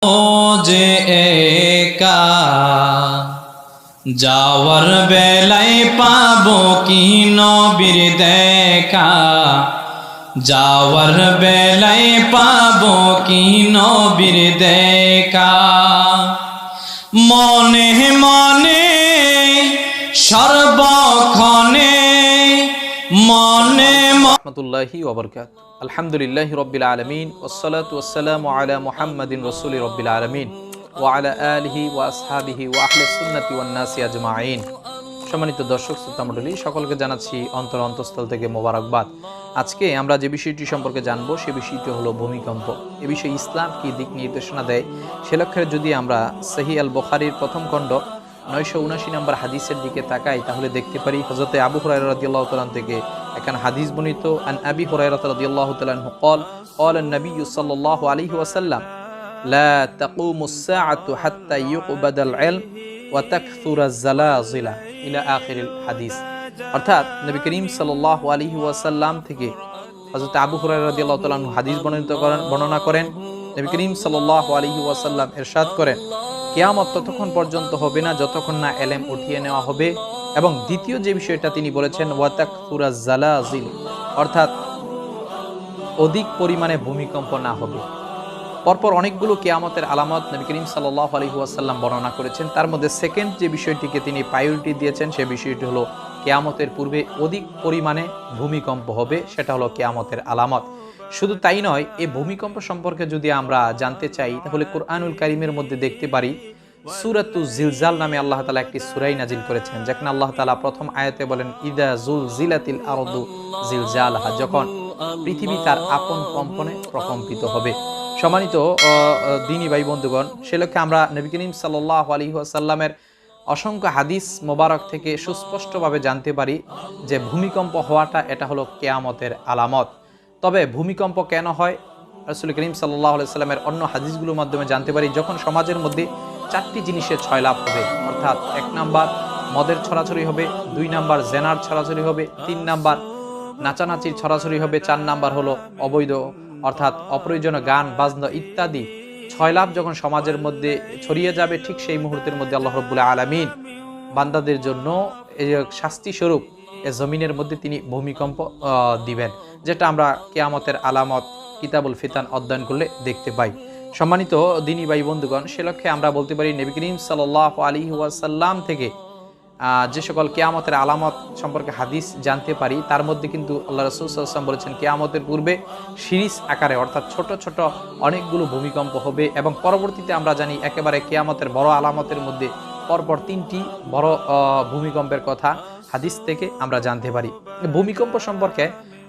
ও যে একা যাওয়ার বেলায় পাবো কি নবীর দেখা, যাওয়ার বেলায় পাবো কি নবীর দেখা। মনে মনে সর্বক্ষণে মনে রাহমাতুল্লাহি ওয়া বারাকাতুহু। আলহামদুলিল্লাহি রাব্বিল আলামিন ওয়াসসালাতু ওয়াসসালামু আলা মুহাম্মাদিন রাসূলি রাব্বিল আলামিন ওয়া আলা আলিহি ওয়া আসহাবিহি ওয়া আহলি সুন্নাতি ওয়ান নাসি আজমাইন। সম্মানিত দর্শক শ্রোতা মণ্ডলী, সকলকে জানাচ্ছি অন্তঃস্থল থেকে মোবারকবাদ। আজকে আমরা যে বিষয়টি সম্পর্কে জানবো সে বিষয়টি হলো ভূমিকম্প। এ বিষয়ে ইসলাম কি দিক নির্দেশনা দেয় সে লক্ষ্যে যদি আমরা সহিহ আল বুখারীর প্রথম খণ্ড 979 নম্বর হাদিসের দিকে তাকাই তাহলে দেখতে পারি হযরতে আবু হুরায়রা রাদিয়াল্লাহু তাআলা থেকে এখানে হাদিস বর্ণিত। আন আবি হুরায়রা রাদিয়াল্লাহু তাআলা আনহু قال قال النبي صلى الله عليه وسلم لا تقوم الساعة حتى يقبض العلم وتكثر الزلازل الى آخر الحديث। অর্থাৎ নবী করিম সাল্লাল্লাহু আলাইহি ওয়াসাল্লাম থেকে হযরত আবু হুরায়রা রাদিয়াল্লাহু তাআলা আনহু হাদিস বর্ণনা করেন। নবী করিম সাল্লাল্লাহু আলাইহি ওয়াসাল্লাম ইরশাদ করেন, কিয়ামত ততক্ষণ পর্যন্ত হবে না যতক্ষণ না এলেম উঠিয়ে নেওয়া হবে। এবং দ্বিতীয় যে বিষয়টা তিনি বলেছেন ওয়াতাকসুরাজ জালাজিল, অর্থাৎ অধিক পরিমাণে ভূমিকম্প না হবে। পরপর অনেকগুলো কিয়ামতের আলামত নবী করিম সাল্লাল্লাহু আলাইহি ওয়াসাল্লাম বর্ণনা করেছেন। তার মধ্যে সেকেন্ড যে বিষয়টিকে তিনি প্রায়োরিটি দিয়েছেন সে বিষয়টি হলো কিয়ামতের পূর্বে অধিক পরিমাণে ভূমিকম্প হবে, সেটা হলো কিয়ামতের আলামত। শুধু তাই নয়, এই ভূমিকম্প সম্পর্কে যদি আমরা জানতে চাই তাহলে কোরআনুল কারীমের মধ্যে দেখতে পারি সূরাতুজ জিলজাল নামে আল্লাহ তাআলা একটি সূরা নাজিল করেছেন, যেখানে আল্লাহ তাআলা প্রথম আয়াতে বলেন ইদা জুলজিলাতিল আরদু জিলজালাহা, যখন পৃথিবী তার আপন কম্পনে প্রকম্পিত হবে। সম্মানিত দ্বীনী ভাই বন্ধুগণ, সে লক্ষ্যে আমরা নবী করিম সাল্লাল্লাহু আলাইহি ওয়াসাল্লামের অসংখ্য হাদিস মোবারক থেকে সুস্পষ্টভাবে জানতে পারি যে ভূমিকম্প হওয়াটা এটা হলো কিয়ামতের আলামত। তবে ভূমিকম্প কেন হয় রাসূল করিম সাল্লাল্লাহু আলাইহি ওয়াসাল্লামের অন্য হাদিসগুলোর মাধ্যমে জানতে পারি যখন সমাজের মধ্যে চারটি জিনিসের ছয়লাভ হবে, অর্থাৎ 1 নাম্বার মদের ছড়াছড়ি হবে, 2 নাম্বার জেনার ছড়াছড়ি হবে, 3 নাম্বার নাচানাচির ছড়াছড়ি হবে, 4 নাম্বার হলো অবৈধ অর্থাৎ অপ্রয়োজনীয় গান বাজনা ইত্যাদি ছয়লাভ যখন সমাজের মধ্যে ছড়িয়ে যাবে, ঠিক সেই মুহূর্তের মধ্যে আল্লাহ রাব্বুল আলামিন বান্দাদের জন্য এই শাস্তি স্বরূপ এই জমিনের মধ্যে তিনি ভূমিকম্প দিবেন, যেটা আমরা কিয়ামতের আলামত কিতাবুল ফিতান অধ্যয়ন করলে দেখতে পাই। সম্মানিত দ্বীনী ভাই বন্ধুগণ, সে লক্ষ্যে আমরা বলতে পারি নবী করিম সাল্লাল্লাহু আলাইহি ওয়াসাল্লাম থেকে যে সকল কিয়ামতের আলামত সম্পর্কে হাদিস জানতে পারি তার মধ্যে কিন্তু আল্লাহ রাসূল সাল্লাল্লাহু আলাইহি ওয়াসাল্লাম বলেছেন কিয়ামতের পূর্বে সিরিজ আকারে অর্থাৎ ছোট ছোট অনেকগুলো ভূমিকম্প হবে এবং পরবর্তীতে আমরা জানি একেবারে কিয়ামতের বড় আলামতের মধ্যে পরপর 3টি বড় ভূমিকম্পের কথা হাদিস থেকে আমরা জানতে পারি। ভূমিকম্প সম্পর্কে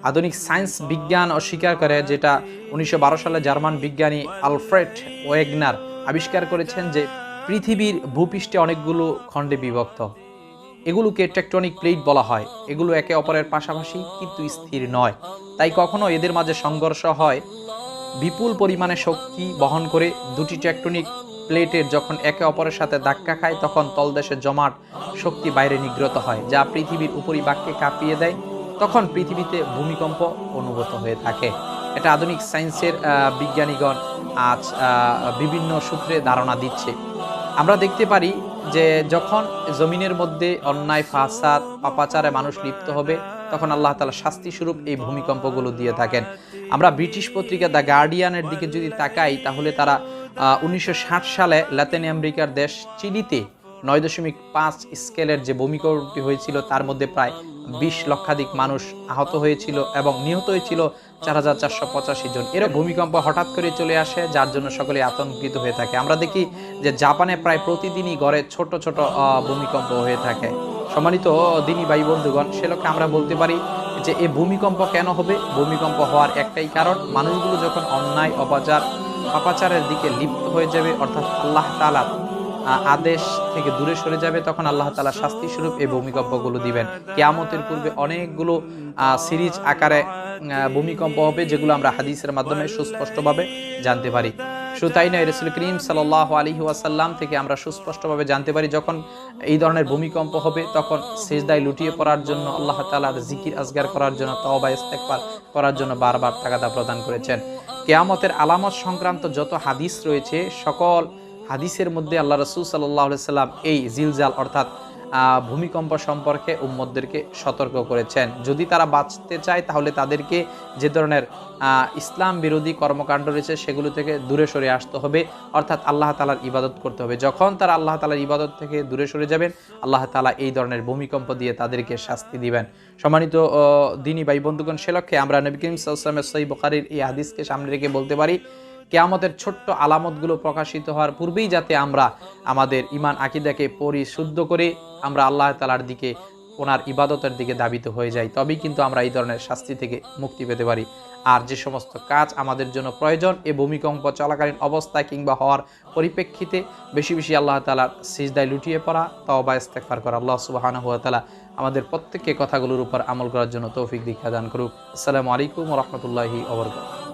আধুনিক সায়েন্স বিজ্ঞান অস্বীকার করে, যেটা 1912 সালে জার্মান বিজ্ঞানী আলফ্রেড ওয়েগনার আবিষ্কার করেছেন যে পৃথিবীর ভূপৃষ্ঠে অনেকগুলো খণ্ডে বিভক্ত, এগুলোকে টেকটনিক প্লেট বলা হয়। এগুলো একে অপরের পাশাপাশি কিন্তু স্থির নয়, তাই কখনো এদের মাঝে সংঘর্ষ হয়। বিপুল পরিমাণে শক্তি বহন করে দুটি টেকটনিক প্লেটের যখন একে অপরের সাথে ধাক্কা খায় তখন তলদেশে জমাট শক্তি বাইরে নির্গত হয়, যা পৃথিবীর উপরিভাগকে কাঁপিয়ে দেয়। তখন পৃথিবীতে ভূমিকম্প অনুভূত হয়ে থাকে। এটা আধুনিক সায়েন্সের বিজ্ঞানীগণ আজ বিভিন্ন সূত্রে ধারণা দিচ্ছে। আমরা দেখতে পারি যে যখন জমিনের মধ্যে অন্যায় ফাসাদ পাপাচারে মানুষ লিপ্ত হবে তখন আল্লাহ তাআলা শাস্তি স্বরূপ এই ভূমিকম্পগুলো দিয়ে থাকেন। আমরা ব্রিটিশ পত্রিকা দ্য গার্ডিয়ানের দিকে যদি তাকাই তাহলে তারা 1960 সালে লাতিন আমেরিকার দেশ চিলিতে 9.5 স্কেলের যে ভূমিকম্পটি হয়েছিল তার মধ্যে প্রায় 20 লক্ষাধিক মানুষ আহত হয়েছিল এবং নিহত হয়েছিল 4485 জন। এর ভূমিকম্প হঠাৎ করে চলে আসে, যার জন্য সকলে আতঙ্কিত হয়ে থাকে। আমরা দেখি যে জাপানে প্রায় প্রতিদিনই গড়ে ছোট ছোট ভূমিকম্প হয়ে থাকে। সম্মানিত দ্বীনী ভাই বন্ধুগণ, সে লক্ষ্যে আমরা বলতে পারি যে এই ভূমিকম্প কেন হবে। ভূমিকম্প হওয়ার একটাই কারণ, মানুষগুলো যখন অন্যায় অপাচারের দিকে লিপ্ত হয়ে যাবে অর্থাৎ আল্লাহ তাআলা আদেশ থেকে দূরে সরে যাবে, তখন আল্লাহ তাআলা শাস্তি স্বরূপ এই ভূমিকম্পগুলো দিবেন। কিয়ামতের পূর্বে অনেকগুলো সিরিজ আকারে ভূমিকম্প হবে, যেগুলো আমরা হাদিসের মাধ্যমে সুস্পষ্টভাবে জানতে পারি। শুধু তাই নয়, রাসূল করিম সাল্লাল্লাহু আলাইহি ওয়াসাল্লাম থেকে আমরা সুস্পষ্টভাবে জানতে পারি যখন এই ধরনের ভূমিকম্প হবে তখন সিজদায় লুটিয়ে পড়ার জন্য আল্লাহ তাআলার জিকির আজগার করার জন্য তওবা ইস্তেগফার করার জন্য বারবার তাগাদা প্রদান করেছেন। কিয়ামতের আলামত সংক্রান্ত যত হাদিস রয়েছে সকল হাদিসের মধ্যে আল্লাহ রাসূল সাল্লাল্লাহু আলাইহি সাল্লাম এই জিলজাল অর্থাৎ ভূমিকম্প সম্পর্কে উম্মতদেরকে সতর্ক করেছেন। যদি তারা বাঁচতে চায় তাহলে তাদেরকে যে ধরনের ইসলাম বিরোধী কর্মকাণ্ড রয়েছে সেগুলো থেকে দূরে সরে আসতে হবে, অর্থাৎ আল্লাহ তাআলার ইবাদত করতে হবে। যখন তারা আল্লাহ তাআলার ইবাদত থেকে দূরে সরে যাবেন, আল্লাহ তাআলা এই ধরনের ভূমিকম্প দিয়ে তাদেরকে শাস্তি দিবেন। সম্মানিত দিনী ভাই বন্ধুগণ, সে লক্ষ্যে আমরা নবী করিম সাল্লাল্লাহু আলাইহি ওয়াসাল্লামের সহিহ বুখারীর এই হাদিসকে সামনে রেখে বলতে পারি, কিয়ামতের ছোট্ট আলামতগুলো প্রকাশিত হওয়ার পূর্বেই যাতে আমরা আমাদের ঈমান আকীদাকে পরিশুদ্ধ করে আমরা আল্লাহ তাআলার দিকে, ওনার ইবাদতের দিকে ধাবিত হয়ে যাই, তবেই কিন্তু আমরা এই ধরনের শাস্তি থেকে মুক্তি পেতে পারি। আর যে সমস্ত কাজ আমাদের জন্য প্রয়োজন, এই ভূমিকম্প চলাকালীন অবস্থায় কিংবা হওয়ার পরিপ্রেক্ষিতে বেশি বেশি আল্লাহ তাআলার সিজদায় লুটিয়ে পড়া, তওবা ইস্তেগফার করা। আল্লাহ সুবহানাহু ওয়া তাআলা আমাদের প্রত্যেককে কথাগুলোর উপর আমল করার জন্য তৌফিক দীক্ষা দান করুক। আসসালামু আলাইকুম ওয়া রাহমাতুল্লাহি ওয়া বারাকাতুহু।